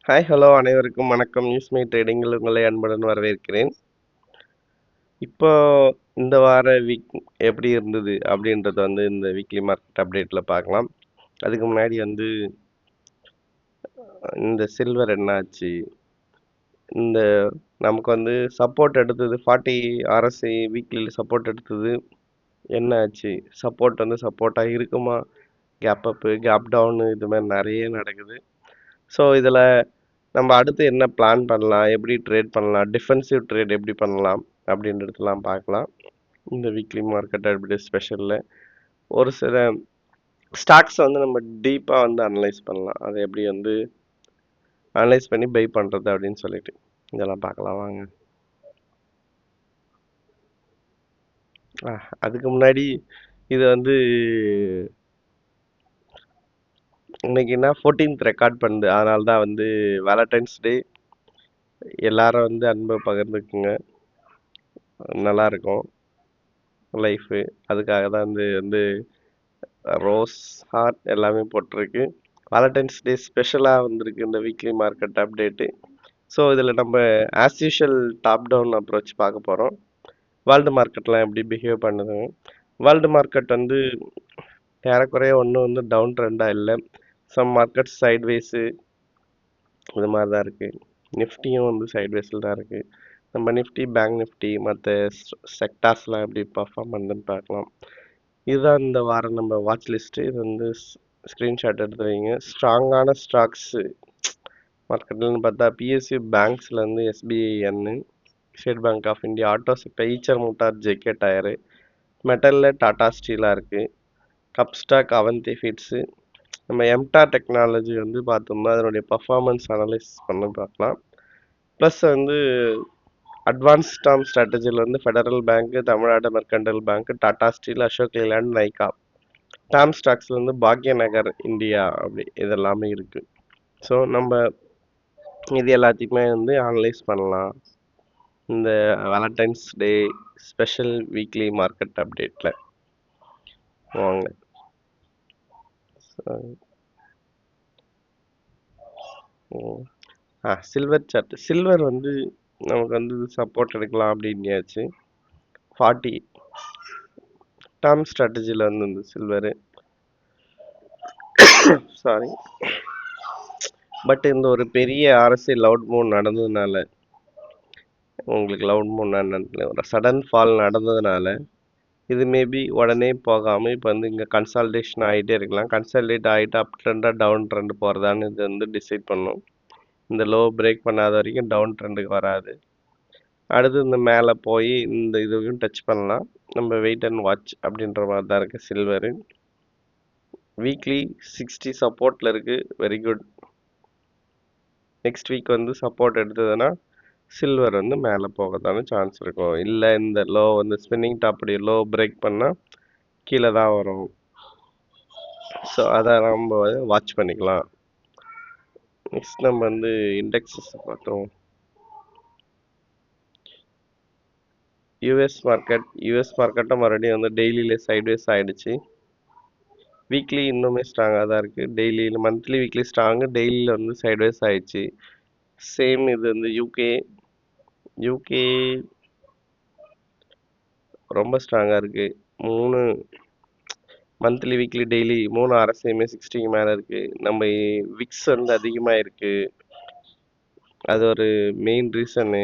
Hi hello அனைவருக்கும் வணக்கம். News me ட்ரேடிங்கில் உங்களை அன்புடன் வரவேற்கிறேன். இப்போ இந்த வார வீக் எப்படி இருந்தது அப்படின்றத இந்த வீக்லி மார்க்கெட் அப்டேட்டில் பார்க்கலாம். அதுக்கு முன்னாடி இந்த சில்வர் என்னாச்சு, இந்த நமக்கு சப்போர்ட் எடுத்தது 40 RSI வீக்லியில் சப்போர்ட் எடுத்தது என்ன ஆச்சு, சப்போர்ட் சப்போர்ட்டாக இருக்குமா, கேப் அப்பு கேப் டவுனு இது மாதிரி நிறைய நடக்குது. ஸோ இதில் நம்ம அடுத்து என்ன பிளான் பண்ணலாம், எப்படி ட்ரேட் பண்ணலாம், டிஃபென்சிவ் ட்ரேட் எப்படி பண்ணலாம் அப்படின்றதெல்லாம் பார்க்கலாம். இந்த வீக்லி மார்க்கெட் அப்படி ஸ்பெஷலில் ஒரு சில ஸ்டாக்ஸ் நம்ம டீப்பாக அனலைஸ் பண்ணலாம். அதை எப்படி அனலைஸ் பண்ணி பை பண்ணுறது அப்படின்னு சொல்லிட்டு இதெல்லாம் பார்க்கலாம் வாங்க. அதுக்கு முன்னாடி இது இன்னைக்கு என்ன 14th ரெக்கார்ட் பண்ணுது. அதனால தான் வேலண்டைன்ஸ் டே எல்லாரும் அன்பை பகிர்ந்துக்குங்க, நல்லா இருக்கும் லைஃபு. அதுக்காக தான் ரோஸ் ஹார்ட் எல்லாமே போட்டிருக்கு. வேலண்டைன்ஸ் டே ஸ்பெஷலாக வந்திருக்கு இந்த வீக்லி மார்க்கெட் அப்டேட்டு. ஸோ இதில் நம்ம as usual top down approach பார்க்க போகிறோம். வேர்ல்டு மார்க்கெட்லாம் எப்படி பிஹேவ் பண்ணுது. வேர்ல்டு மார்க்கெட் ஏறக்குறைய ஒன்றும் டவுன் ட்ரெண்டாக இல்லை. சம் மார்க்கெட் சைட்வேஸு இது மாதிரி தான் இருக்குது. நிஃப்டியும் சைட்வேஸில் தான் இருக்குது. நம்ம நிஃப்டி, பேங்க் நிஃப்டி, மற்ற செக்டார்ஸ்லாம் எப்படி பர்ஃபார்ம் பண்ணுதுன்னு பார்க்கலாம். இதுதான் இந்த வாரம் நம்ம வாட்ச் லிஸ்ட்டு. இது ஸ்க்ரீன்ஷாட் எடுத்து வைங்க. ஸ்ட்ராங்கான ஸ்டாக்ஸு மார்க்கெட்லன்னு பார்த்தா பிஎஸ்யூ பேங்க்ஸ்லேருந்து எஸ்பிஐன்னு, State Bank of India, auto sector Eicher Motor, JK tyre, மெட்டலில் டாடா ஸ்டீலாக இருக்குது, கப்ஸ்டாக், அவந்தி ஃபீட்ஸு. நம்ம எம்டா டெக்னாலஜி பார்த்தோம்னா அதனுடைய பர்ஃபார்மன்ஸ் அனலைஸ் பண்ணி பார்க்கலாம். ப்ளஸ் அட்வான்ஸ் டேர்ம் ஸ்ட்ராட்டஜியில் federal bank, Tamil Nadu mercantile bank, Tata steel, Ashok Leyland, Nykaa. Term ஸ்டாக்ஸில் பாக்ய நகர் இந்தியா அப்படி இதெல்லாமே இருக்குது. ஸோ நம்ம இது எல்லாத்தையுமே அனலைஸ் பண்ணலாம் இந்த Valentine's day special weekly market அப்டேட்டில் வாங்க. Silver chart. சில்வர் நமக்கு சப்போர்ட் எடுக்கலாம் அப்படின்யாச்சு. 40 டேர்ம் ஸ்ட்ராட்டஜியில் இந்த சில்வரு சாரி. பட் இந்த ஒரு பெரிய அரசியல் லவுட் மூவ் நடந்ததுனால, உங்களுக்கு லவுட் மூவ் ஒரு சடன் ஃபால் நடந்ததுனால இது மேபி உடனே போகாமல் இப்போ இங்கே கன்சால்டேஷன் ஆகிட்டே இருக்கலாம். கன்சால்டேட் ஆகிட்டு அப் ட்ரெண்டாக டவுன் ட்ரெண்ட் போகிறதான்னு இது டிசைட் பண்ணும். இந்த லோ பிரேக் பண்ணாத வரைக்கும் டவுன் ட்ரெண்டுக்கு வராது. அடுத்து இந்த மேலே போய் இந்த இதுவும் டச் பண்ணலாம். நம்ம வெயிட் அண்ட் வாட்ச் அப்படின்ற மாதிரி தான் இருக்குது சில்வரு. வீக்லி 60 சப்போர்ட்டில் இருக்குது. Very good. Next week support எடுத்ததுன்னா சில்வர் மேலே போகத்தான சான்ஸ் இருக்கும். இல்லை இந்த லோ ஸ்பின்னிங் டாப் அப்படி லோ பிரேக் பண்ணால் கீழே தான் வரும். ஸோ அதை நம்ம வாட்ச் பண்ணிக்கலாம். நெக்ஸ்ட் நம்ம இண்டெக்ஸஸ் பார்த்தோம். யூஎஸ் மார்க்கெட்டும் மறுபடியும் டெய்லியில் சைட்வேஸ் ஆகிடுச்சு. வீக்லி இன்னுமே ஸ்ட்ராங்காக தான் இருக்குது. டெய்லியில் மந்த்லி வீக்லி ஸ்ட்ராங்கு, டெய்லியில் சைட்வேஸ் ஆகிடுச்சு. சேம் இது யூகே ரொம்ப ஸ்ட்ராங்காக இருக்குது. 3 மந்த்லி வீக்லி டெய்லி 3 அரசையுமே 60க்கு மேலே இருக்குது. நம்ம விக்ஸ் அதிகமாக இருக்குது. அது ஒரு மெயின் ரீசனு.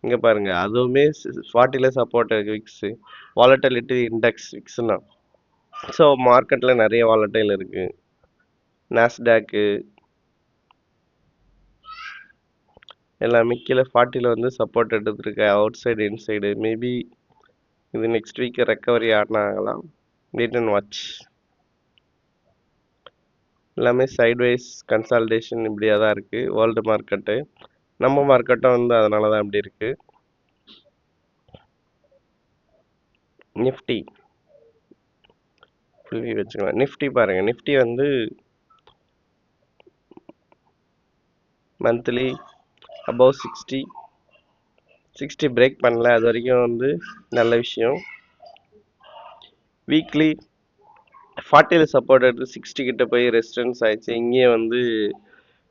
இங்கே பாருங்கள், அதுவுமே 40ல் சப்போர்ட் இருக்குது விக்ஸு. வாலட்டிலிட்டி இண்டெக்ஸ் விக்ஸ்னா. ஸோ மார்க்கெட்டில் நிறைய வாலட்டைல் இருக்குது. நாஸ்டாக்கு எல்லாமே கீழே 40ல் சப்போர்ட் எடுத்துருக்கு. அவுட் சைடு இன்சைடு மேபி இது நெக்ஸ்ட் வீக் ரெக்கவரி ஆகலாம். Wait and watch. எல்லாமே சைட்வைஸ் கன்சால்டேஷன் இப்படியாக தான் இருக்குது வேர்ல்டு மார்க்கெட்டு. நம்ம மார்க்கெட்டும் அதனால தான் இப்படி இருக்குது. நிஃப்டி ஃபுல்லி வச்சுக்கலாம். நிஃப்டி பாருங்கள், நிஃப்டி மந்த்லி அபவ் 60 பிரேக் பண்ணல. அது வரைக்கும் நல்ல விஷயம். வீக்லி 40ல் சப்போர்ட் எடுத்து 60 கிட்ட போய் ரெசிஸ்டன்ஸ் ஆயிடுச்சு. இங்கேயே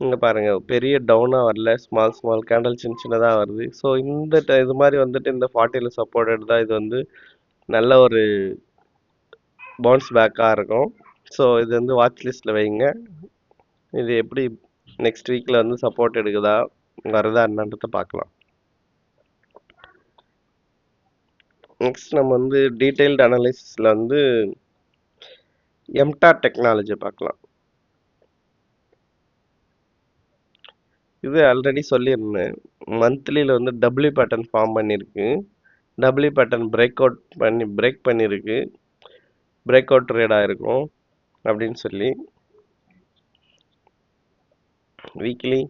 இங்க பாருங்க பெரிய டவுனா வரல. ஸ்மால் ஸ்மால் கேண்டில் சின்ன சின்னதா வருது. ஸோ இது மாதிரி வந்துட்டு இந்த 40ல சப்போர்ட் எடுத்தா இது வந்து நல்ல ஒரு பவுன்ஸ் பேக்கா இருக்கும். ஸோ இது வந்து வாட்ச் லிஸ்ட்ல வைங்க. இது எப்படி நெக்ஸ்ட் வீக்ல வந்து சப்போர்ட் எடுக்குதா வருதா என்னன்றத பார்க்கலாம். நெக்ஸ்ட் நம்ம வந்து டீடைல்டு அனாலிசிஸ்ல வந்து எம்டா டெக்னாலஜி பார்க்கலாம். இது ஆல்ரெடி சொல்லியிருந்தேன். மந்த்லியில் வந்து டபிள்யூ பேட்டர்ன் ஃபார்ம் பண்ணியிருக்கு. டபிள்யூ பேட்டர்ன் பிரேக் பண்ணியிருக்கு. பிரேக் அவுட் ட்ரேட் ஆயிருக்கும் அப்படின்னு சொல்லி வீக்லி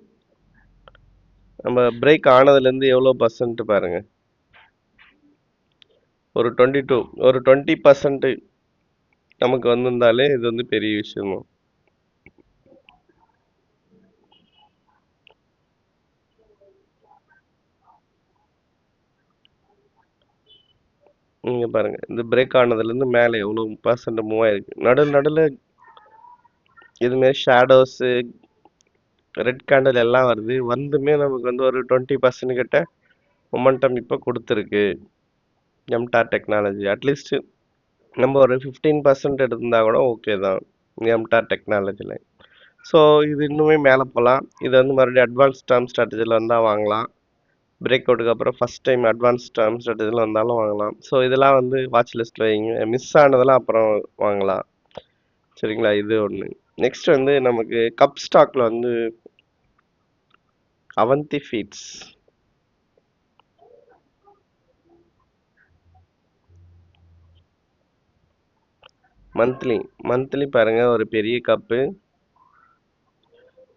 நம்ம பிரேக் ஆனதுலேருந்து எவ்வளோ பர்சன்ட் பாருங்க. ஒரு 22 ஒரு 20% நமக்கு வந்திருந்தாலே இது வந்து பெரிய விஷயம் தான். நீங்க பாருங்க இந்த பிரேக் ஆனதுலேருந்து மேலே எவ்வளோ பர்சன்ட் மூவ் ஆயிருக்கு. நடுவில் இதுமாரி ஷேடோஸு ரெட் கேண்டில் எல்லாம் வருது. வந்துமே நமக்கு வந்து ஒரு 20% கிட்ட மொமெண்டம் இப்போ கொடுத்துருக்கு எம்டார் டெக்னாலஜி. அட்லீஸ்ட் நம்ம ஒரு 15% எடுத்திருந்தா கூட ஓகே தான் எம்டார் டெக்னாலஜியில். ஸோ இது இன்னுமே மேலே போகலாம். இது வந்து மறுபடியும் அட்வான்ஸ் டேர்ம் ஸ்ட்ராட்டஜியில் வந்தால் வாங்கலாம். பிரேக் அவுட்டுக்கு அப்புறம் ஃபஸ்ட் டைம் அட்வான்ஸ் டேர்ம் ஸ்ட்ராட்டஜியில் வந்தாலும் வாங்கலாம். ஸோ இதெல்லாம் வந்து வாட்ச் லிஸ்ட்டில் வைங்க. மிஸ் ஆனதெல்லாம் அப்புறம் வாங்கலாம். சரிங்களா? இது ஒன்று. நெக்ஸ்ட் வந்து நமக்கு கப் ஸ்டாக்ல வந்து அவந்தி ஃபீட்ஸ் மந்த்லி பாருங்க ஒரு பெரிய கப்பு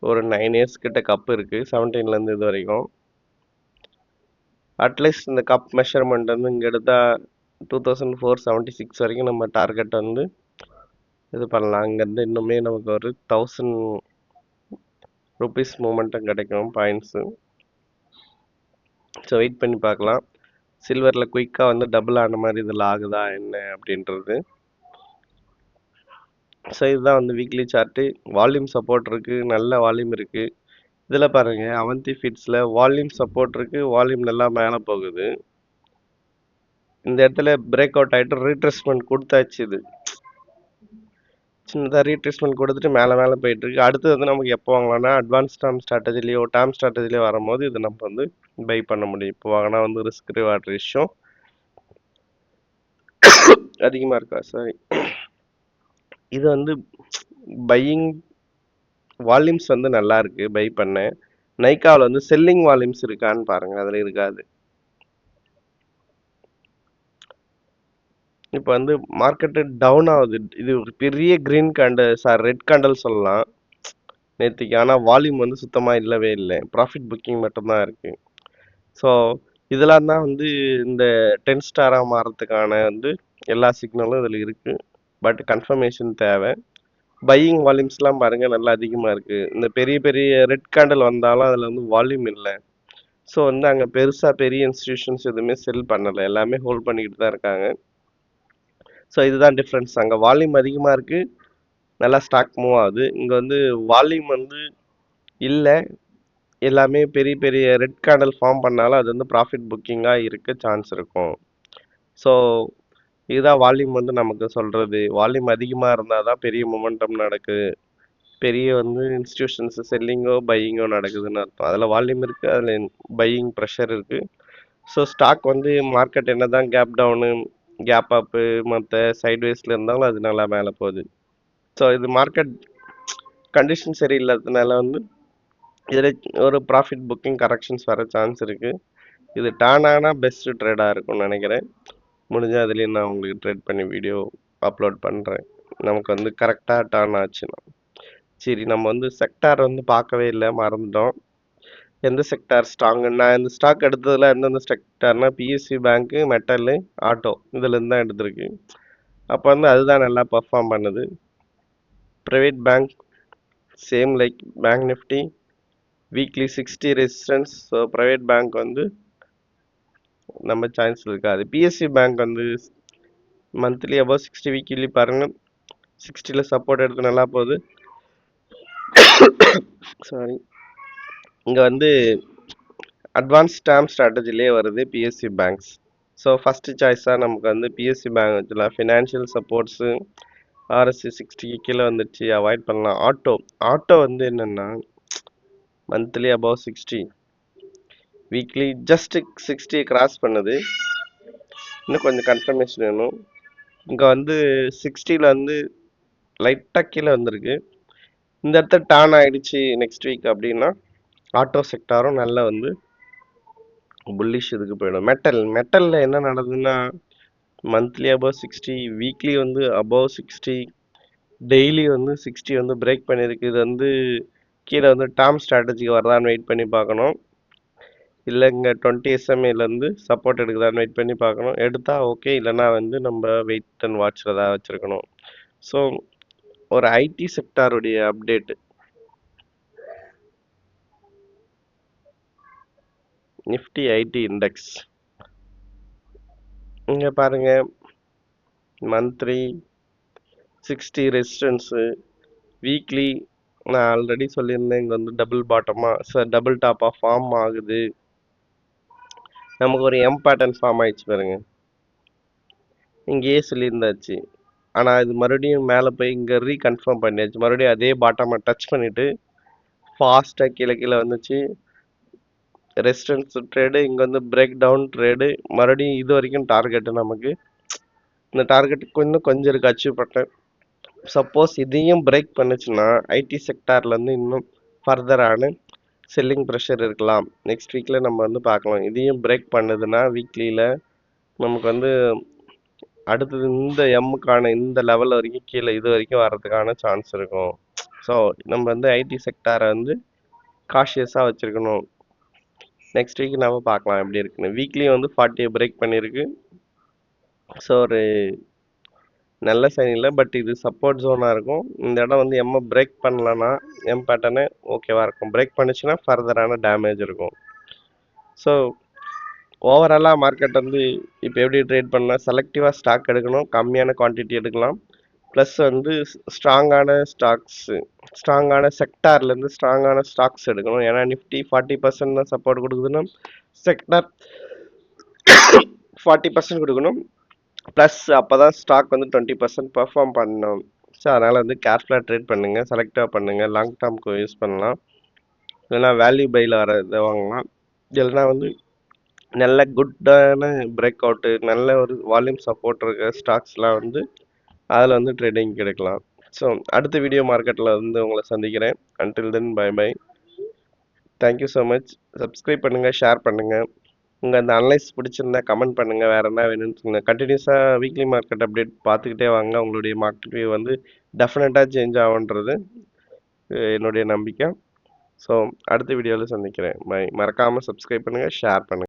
ஒரு 9 இயர்ஸ் கிட்ட கப் இருக்கு 17லேருந்து இது வரைக்கும். அட்லீஸ்ட் இந்த கப் மெஷர்மெண்ட் வந்து இங்கே எடுத்தால் 2476 வரைக்கும் நம்ம டார்கெட் வந்து இது பண்ணலாம். அங்கேருந்து இன்னுமே நமக்கு ஒரு 1000 ருபீஸ் மூமெண்ட்டும் கிடைக்கும் பாயிண்ட்ஸு. ஸோ வெயிட் பண்ணி பார்க்கலாம். சில்வரில் குயிக்காக வந்து டபுள் ஆன மாதிரி இதில் ஆகுதா என்ன அப்படின்றது. ஸோ இதுதான் வந்து வீக்லி சார்ட்டு. வால்யூம் சப்போர்ட் இருக்குது, நல்ல வால்யூம் இருக்குது. இதில் பாருங்கள் அவந்தி ஃபீட்ஸில் வால்யூம் சப்போர்ட் இருக்குது, வால்யூம் நல்லா மேலே போகுது. இந்த இடத்துல பிரேக் அவுட் ஆகிட்டு ரீட்ரெஸ்மெண்ட் கொடுத்தாச்சு. இது சின்னதாக ரீட்ரெஸ்மெண்ட் கொடுத்துட்டு மேலே போயிட்டுருக்கு. அடுத்து வந்து நமக்கு எப்போ வாங்கலாம்னா அட்வான்ஸ் டேர்ம் ஸ்ட்ராட்டஜிலையோ வரும்போது இது நம்ம வந்து பை பண்ண முடியும். இப்போ வாங்கினா வந்து ரிஸ்க் ரிவார்ட் ரேஷியோ அதிகமாக இருக்கா சாரி. இது வந்து பையிங் வால்யூம்ஸ் வந்து நல்லா இருக்கு பை பண்ண. நைக்காவில் வந்து செல்லிங் வால்யூம்ஸ் இருக்கான்னு பாருங்க, அதில் இருக்காது. இப்போ வந்து மார்க்கெட்டு டவுன் ஆகுது. இது ஒரு பெரிய கிரீன் கேண்டல் ரெட் கேண்டல் சொல்லலாம் நேற்றுக்கு. ஆனால் வால்யூம் வந்து சுத்தமாக இல்லவே இல்லை. ப்ராஃபிட் புக்கிங் மட்டும்தான் இருக்கு. ஸோ இதெல்லாம் தான் வந்து இந்த 10 ஸ்டாராக மாறதுக்கான வந்து எல்லா சிக்னலும் இதில் இருக்கு. பட் கன்ஃபர்மேஷன் தேவை. பையிங் வால்யூம்ஸ்லாம் பாருங்க நல்லா அதிகமாக இருக்கு. இந்த பெரிய பெரிய ரெட் கேண்டல் வந்தாலும் அதில் வந்து வால்யூம் இல்லை. ஸோ வந்து அங்கே பெரிய இன்ஸ்டிடியூஷன்ஸ் எதுவுமே செல் பண்ணலை, எல்லாமே ஹோல்ட் பண்ணிக்கிட்டு தான் இருக்காங்க. ஸோ இதுதான் டிஃப்ரென்ஸ். அங்கே வால்யூம் அதிகமாக இருக்கு, நல்லா ஸ்டாக் மூவ் ஆகுது. இங்கே வந்து வால்யூம் வந்து இல்லை, எல்லாமே பெரிய பெரிய ரெட் கேண்டல் ஃபார்ம் பண்ணாலும் அது வந்து ப்ராஃபிட் புக்கிங்காக இருக்க சான்ஸ் இருக்கும். ஸோ இதுதான் வால்யூம் வந்து நமக்கு சொல்கிறது. வால்யூம் அதிகமாக இருந்தால் தான் பெரிய மொமெண்டம் நடக்குது, பெரிய வந்து இன்ஸ்டிடியூஷன்ஸ் செல்லிங்கோ பையிங்கோ நடக்குதுன்னு அர்த்தம். அதில் வால்யூம் இருக்குது, அதில் பையிங் ப்ரெஷர் இருக்குது. ஸோ ஸ்டாக் வந்து மார்க்கெட் என்ன தான் கேப் டவுனு கேப் அப்பு மற்ற சைட்வேஸில் இருந்தாலும் அது நல்லா மேலே போகுது. ஸோ இது மார்க்கெட் கண்டிஷன் சரியில்லாததுனால வந்து இதில் ஒரு ப்ராஃபிட் புக்கிங் கரெக்ஷன்ஸ் வர சான்ஸ் இருக்குது. இது டர்ன் ஆனால் பெஸ்ட் ட்ரேடாக இருக்கும்னு நினைக்கிறேன். முடிஞ்சால் அதுலேயும் நான் உங்களுக்கு ட்ரேட் பண்ணி வீடியோ அப்லோட் பண்ணுறேன், நமக்கு வந்து கரெக்டாக டர்ன் ஆச்சுன்னா. சரி, நம்ம வந்து செக்டார் வந்து பார்க்கவே இல்லை, மறந்துட்டோம். எந்த செக்டார் ஸ்ட்ராங்கு? நான் இந்த ஸ்டாக் எடுத்ததில் எந்தெந்த செக்டார்னா பிஎஸ்சி பேங்க்கு, மெட்டலு, ஆட்டோ இதுலேருந்து தான் எடுத்திருக்கு. அப்போ வந்து அதுதான் நல்லா பர்ஃபார்ம் பண்ணுது. Private bank same like bank Nifty weekly 60 resistance. So private bank வந்து நம்ம சான்ஸ் இருக்காது. பிஎஸ்சி பேங்க் வந்து மந்த்லி அபவ் 60, வீக்லி பாருங்கள் 60ல் சப்போர்ட் எடுத்து நல்லா போகுது. சாரி. இங்கே வந்து அட்வான்ஸ் டேர்ம் ஸ்ட்ராட்டஜிலே வருது பிஎஸ்சி பேங்க்ஸ். ஸோ ஃபஸ்ட்டு சாய்ஸாக நமக்கு வந்து பிஎஸ்சி பேங்க் வச்சுலாம் ஃபினான்ஷியல் சப்போர்ட்ஸு ஆர்எஸ்சி 60 கீழே வந்துடுச்சு, அவாய்ட் பண்ணலாம். ஆட்டோ வந்து என்னென்னா monthly above 60, weekly just 60 cross பண்ணுது. இன்னும் கொஞ்சம் கன்ஃபர்மேஷன் வேணும். இங்கே வந்து 60ல் வந்து லைட்டாக கீழே வந்திருக்கு. இந்த இடத்த டர்ன் ஆகிடுச்சு நெக்ஸ்ட் வீக் அப்படின்னா ஆட்டோ செக்டாரும் நல்ல வந்து புல்லிஷ் இதுக்கு போயிடும். மெட்டலில் என்ன நடக்குதுன்னா மந்த்லி அபவ் 60, வீக்லி வந்து அபவ் 60, டெய்லி வந்து 60 வந்து பிரேக் பண்ணியிருக்கு. இது வந்து கீழே வந்து டேர்ம் ஸ்ட்ராட்டஜிக்கு வரதான்னு வெயிட் பண்ணி பார்க்கணும். இல்லை இங்கே 20 SMAலேருந்து சப்போர்ட் எடுக்குதான்னு வெயிட் பண்ணி பார்க்கணும். எடுத்தால் ஓகே, இல்லைனா வந்து நம்ம வெயிட் அண்ட் வாட்சில் தான் வச்சுருக்கணும். ஸோ ஒரு ஐடி செக்டாருடைய அப்டேட்டு நிஃப்டி ஐடி இண்டெக்ஸ் இங்கே பாருங்கள், மந்த்லி 60 ரெசிஸ்டன்ஸு, வீக்லி நான் ஆல்ரெடி சொல்லியிருந்தேன் இங்கே வந்து டபுள் டாப்பாக ஃபார்ம் ஆகுது. நமக்கு ஒரு எம் பேட்டர்ன் ஃபார்ம் ஆயிடுச்சு பாருங்க, இங்கேயே சொல்லியிருந்தாச்சு. ஆனால் இது மறுபடியும் மேலே போய் இங்கே ரீகன்ஃபார்ம் பண்ணியாச்சு. மறுபடியும் அதே பாட்டமாக டச் பண்ணிவிட்டு ஃபாஸ்ட்டாக கீழே வந்துச்சு. ரெசிஸ்டன்ஸ் ட்ரேடு, இங்கே வந்து பிரேக் டவுன் ட்ரேடு, மறுபடியும் இது வரைக்கும் டார்கெட்டு நமக்கு. இந்த டார்கெட்டுக்கு இன்னும் கொஞ்சம் இருக்குது அச்சீவ் பண்ணேன். சப்போஸ் இதையும் பிரேக் பண்ணுச்சுன்னா ஐடி செக்டார்லேருந்து இன்னும் ஃபர்தரான செல்லிங் ப்ரெஷர் இருக்கலாம். நெக்ஸ்ட் வீக்கில் நம்ம வந்து பார்க்கலாம். இதையும் பிரேக் பண்ணுதுன்னா வீக்லியில் நமக்கு வந்து அடுத்தது இந்த எம்முக்கான இந்த லெவல் வரைக்கும் கீழே இது வரைக்கும் வர்றதுக்கான சான்ஸ் இருக்கும். ஸோ நம்ம வந்து ஐடி செக்டாரை வந்து காஷியஸாக வச்சுருக்கணும். நெக்ஸ்ட் வீக் நம்ம பார்க்கலாம் எப்படி இருக்குன்னு. வீக்லி வந்து 40 பிரேக் பண்ணியிருக்கு. ஸோ ஒரு நல்ல சைன் இல்லை, பட் இது சப்போர்ட் ஜோனாக இருக்கும். இந்த இடம் வந்து எம்மை பிரேக் பண்ணலன்னா எம் பேட்டர்னு ஓகேவாக இருக்கும். பிரேக் பண்ணிச்சுன்னா ஃபர்தரான டேமேஜ் இருக்கும். ஸோ ஓவராலாக மார்க்கெட் வந்து இப்போ எப்படி ட்ரேட் பண்ணால் செலக்டிவாக ஸ்டாக் எடுக்கணும், கம்மியான குவான்டிட்டி எடுக்கலாம். ப்ளஸ் வந்து ஸ்ட்ராங்கான செக்டார்லேருந்து ஸ்ட்ராங்கான ஸ்டாக்ஸ் எடுக்கணும். ஏன்னா நிஃப்டி 40% தான் சப்போர்ட் கொடுக்குதுன்னா செக்டார் 40% கொடுக்கணும். ப்ளஸ் அப்போ தான் ஸ்டாக் வந்து 20% பெர்ஃபார்ம் பண்ணணும். ஸோ அதனால் வந்து கேர்ஃபுல்லாக ட்ரேட் பண்ணுங்கள், செலக்டாக பண்ணுங்கள். லாங் டேர்முக்கு யூஸ் பண்ணலாம், இல்லைனா வேல்யூ பையில் வர இதை வாங்கலாம். இல்லைனா வந்து நல்ல குட்டான பிரேக் அவுட்டு, நல்ல ஒரு வால்யூம் சப்போர்ட் இருக்க ஸ்டாக்ஸ்லாம் வந்து அதில் வந்து ட்ரேடிங் எடுக்கலாம். ஸோ அடுத்த வீடியோ மார்க்கெட்டில் வந்து உங்களை சந்திக்கிறேன். Until then bye bye. Thank you so much. Subscribe பண்ணுங்கள், ஷேர் பண்ணுங்கள். உங்கள் அந்த அனலைஸ் பிடிச்சிருந்தா கமெண்ட் பண்ணுங்கள். வேறு என்ன வேணும்னு சொல்லுங்கள். கண்டினியூஸாக வீக்லி மார்க்கெட் அப்டேட் பார்த்துக்கிட்டே வாங்க. உங்களுடைய மார்க்கெட் வியூ வந்து டெஃபினட்டாக சேஞ்ச் ஆகுன்றது என்னுடைய நம்பிக்கை. ஸோ அடுத்த வீடியோவில் சந்திக்கிறேன். பை. மறக்காமல் சப்ஸ்கிரைப் பண்ணுங்கள், ஷேர் பண்ணுங்கள்.